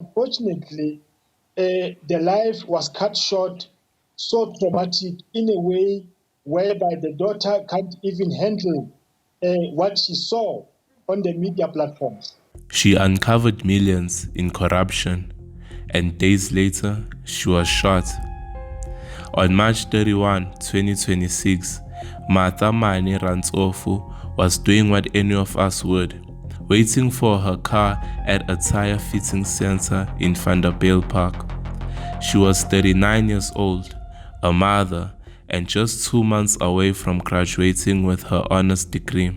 Unfortunately, the life was cut short, so traumatic in a way whereby the daughter can't even handle what she saw on the media platforms. She uncovered millions in corruption, and days later, she was shot. On March 31, 2026, Martha Mane Rantsofu was doing what any of us would, waiting for her car at a tire fitting center in Vanderbilt Park. She was 39 years old, a mother, and just 2 months away from graduating with her honors degree.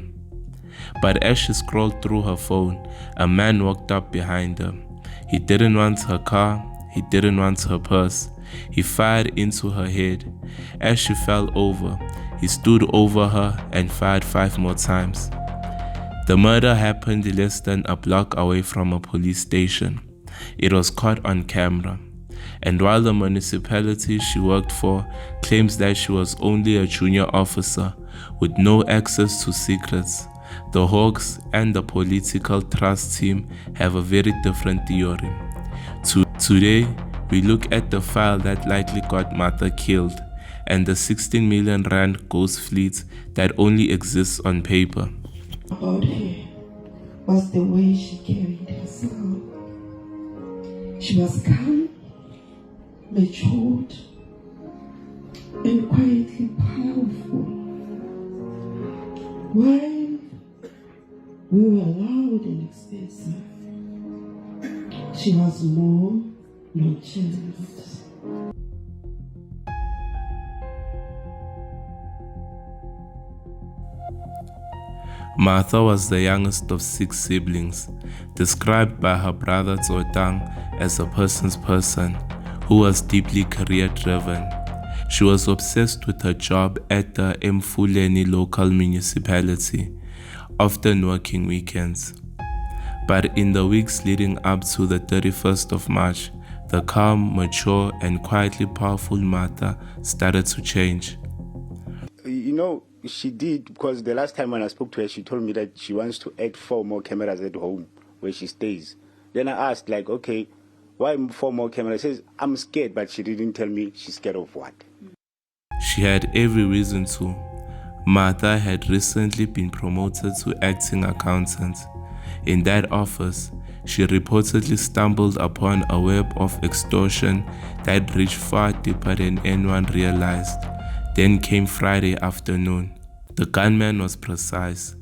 But as she scrolled through her phone, a man walked up behind her. He didn't want her car, he didn't want her purse. He fired into her head. As she fell over, he stood over her and fired 5 more times. The murder happened less than a block away from a police station. It was caught on camera. And while the municipality she worked for claims that she was only a junior officer with no access to secrets, the Hawks and the political trust team have a very different theory. Today, we look at the file that likely got Martha killed and the 16 million rand ghost fleet that only exists on paper. About her was the way she carried herself. She was calm, matured, and quietly powerful. While we were loud and expensive, she was more nonchalant. Martha was the youngest of 6 siblings, described by her brother Zotang as a person's person who was deeply career-driven. She was obsessed with her job at the Emfuleni local municipality, often working weekends. But in the weeks leading up to the 31st of March, the calm, mature, and quietly powerful Martha started to change. You know, she did, because the last time when I spoke to her, she told me that she wants to add 4 more cameras at home where she stays. Then I asked, like, okay, why 4 more cameras? She says, I'm scared, but she didn't tell me she's scared of what. She had every reason to. Martha had recently been promoted to acting accountant. In that office, she reportedly stumbled upon a web of extortion that reached far deeper than anyone realized. Then came Friday afternoon. The gunman was precise.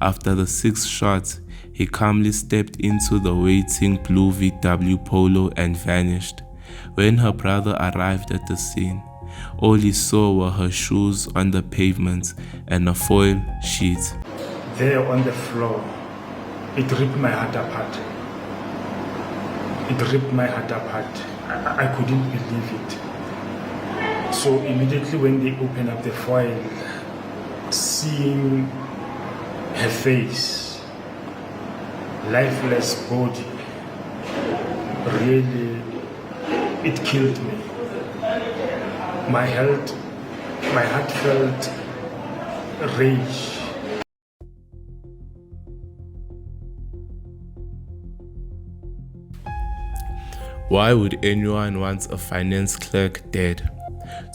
After the 6th shot, he calmly stepped into the waiting blue VW Polo and vanished. When her brother arrived at the scene, all he saw were her shoes on the pavement and a foil sheet. There on the floor, it ripped my heart apart. It ripped my heart apart. I couldn't believe it. So immediately when they opened up the foil, seeing her face, lifeless body, really, it killed me. My heart felt rage. Why would anyone want a finance clerk dead?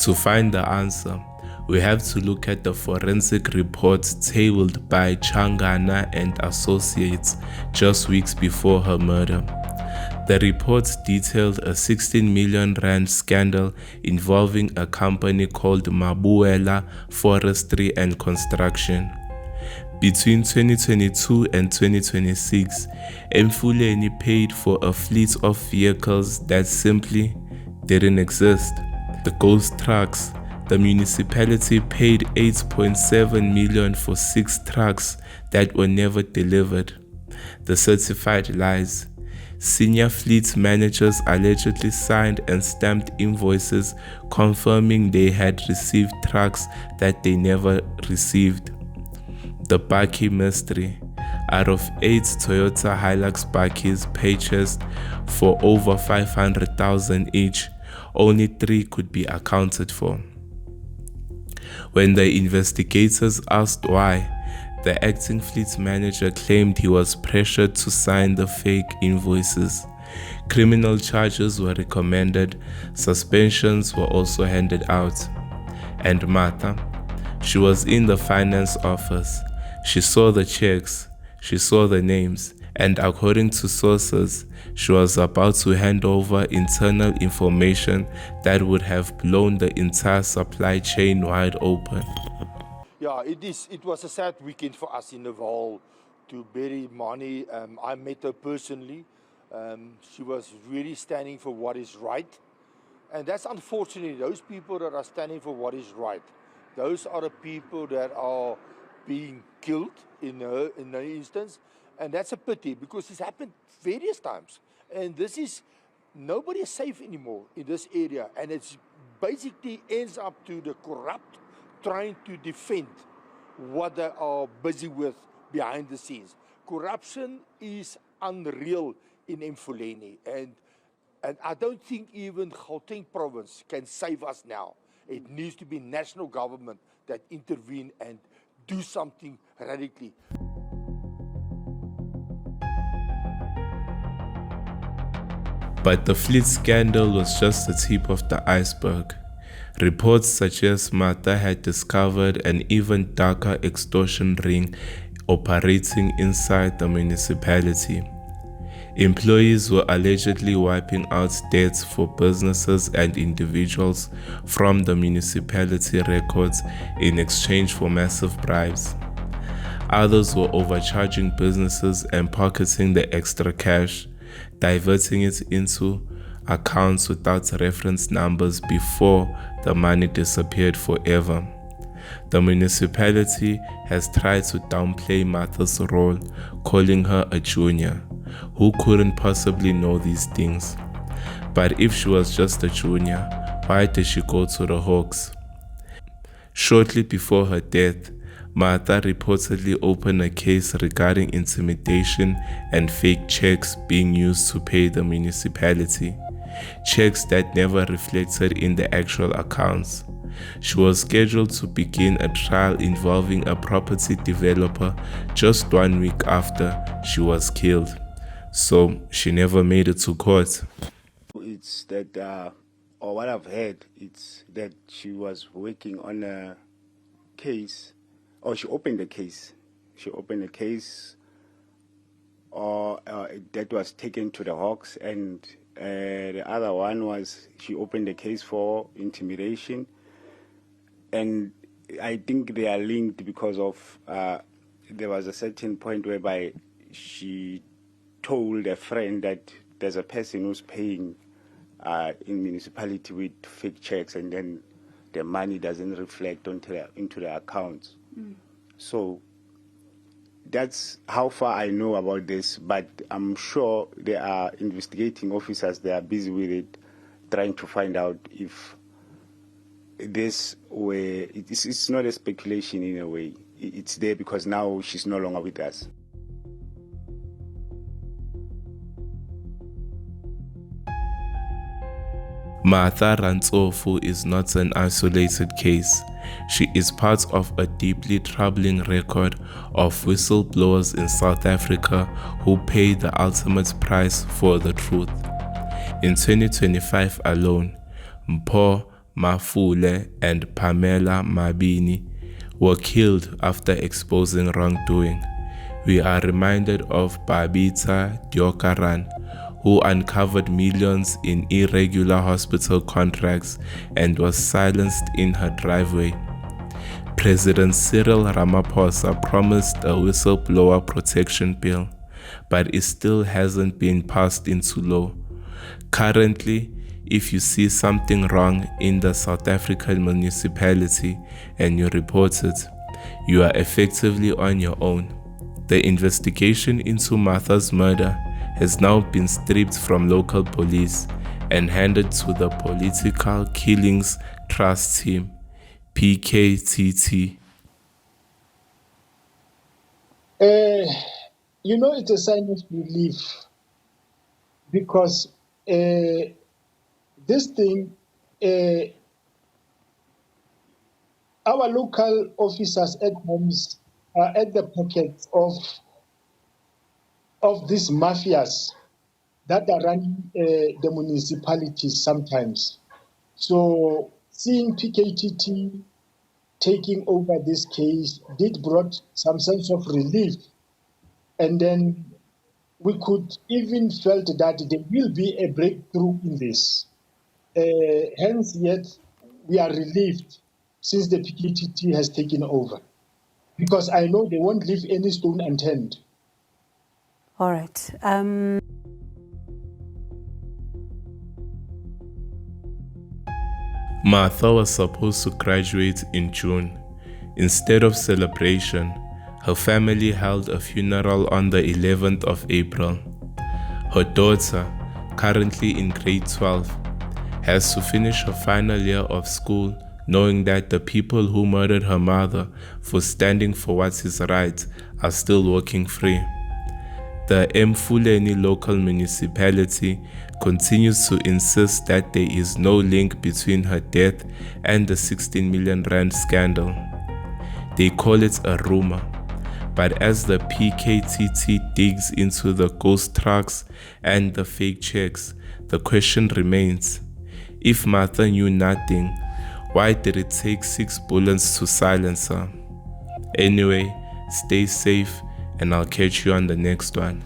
To find the answer, we have to look at the forensic report tabled by Changana and Associates just weeks before her murder. The report detailed a 16 million rand scandal involving a company called Mabuela Forestry and Construction. Between 2022 and 2026, Emfuleni paid for a fleet of vehicles that simply didn't exist. The ghost trucks. The municipality paid 8.7 million for 6 trucks that were never delivered. The certified lies. Senior fleet managers allegedly signed and stamped invoices confirming they had received trucks that they never received. The Bakkie mystery. Out of 8 Toyota Hilux Bakkies purchased for over 500,000 each, only 3 could be accounted for. When the investigators asked why, the acting fleet manager claimed he was pressured to sign the fake invoices. Criminal charges were recommended, suspensions were also handed out. And Martha, she was in the finance office. She saw the checks, she saw the names, and according to sources, she was about to hand over internal information that would have blown the entire supply chain wide open. Yeah, it is. It was a sad weekend for us in the Val to bury Mani. I met her personally. She was really standing for what is right. And that's unfortunately, those people that are standing for what is right, those are the people that are being killed in the instance. And that's a pity because it's happened various times. And this is, nobody is safe anymore in this area. And it's basically ends up to the corrupt trying to defend what they are busy with behind the scenes. Corruption is unreal in Mfuleni, and I don't think even Gauteng province can save us now. It needs to be national government that intervene and do something radically. But the fleet scandal was just the tip of the iceberg. Reports suggest Martha had discovered an even darker extortion ring operating inside the municipality. Employees were allegedly wiping out debts for businesses and individuals from the municipality records in exchange for massive bribes. Others were overcharging businesses and pocketing the extra cash, diverting it into accounts without reference numbers before the money disappeared forever. The municipality has tried to downplay Martha's role, calling her a junior, who couldn't possibly know these things. But if she was just a junior, why did she go to the Hawks? Shortly before her death, Martha reportedly opened a case regarding intimidation and fake checks being used to pay the municipality, checks that never reflected in the actual accounts. She was scheduled to begin a trial involving a property developer just 1 week after she was killed, so she never made it to court. It's that, or what I've heard, it's that she was working on a case, or she opened a case. She opened a case, or that was taken to the Hawks, and the other one was she opened a case for intimidation. And I think they are linked because of there was a certain point whereby she told a friend that there's a person who's paying in municipality with fake checks, and then the money doesn't reflect into the accounts. So that's how far I know about this, but I'm sure there are investigating officers that are busy with it, trying to find out if this way, it's not a speculation in a way. It's there because now she's no longer with us. Martha Rantsofu is not an isolated case. She is part of a deeply troubling record of whistleblowers in South Africa who pay the ultimate price for the truth. In 2025 alone, Mpho Mafule and Pamela Mabini were killed after exposing wrongdoing. We are reminded of Babita Diokaran, who uncovered millions in irregular hospital contracts and was silenced in her driveway. President Cyril Ramaphosa promised a whistleblower protection bill, but it still hasn't been passed into law. Currently, if you see something wrong in the South African municipality and you report it, you are effectively on your own. The investigation into Martha's murder has now been stripped from local police and handed to the Political Killings Trust Team, PKTT. It's a sign of relief because this thing, our local officers at homes are at the pockets of these mafias that are running the municipalities sometimes. So seeing PKTT taking over this case did brought some sense of relief. And then we could even felt that there will be a breakthrough in this. Hence, yet, we are relieved since the PKTT has taken over. Because I know they won't leave any stone unturned. All right. Martha was supposed to graduate in June. Instead of celebration, her family held a funeral on the 11th of April. Her daughter, currently in grade 12, has to finish her final year of school knowing that the people who murdered her mother for standing for what is right are still walking free. The Mfuleni local municipality continues to insist that there is no link between her death and the 16 million rand scandal. They call it a rumor, but as the PKTT digs into the ghost trucks and the fake checks, the question remains, if Martha knew nothing, why did it take 6 bullets to silence her? Anyway, stay safe and I'll catch you on the next one.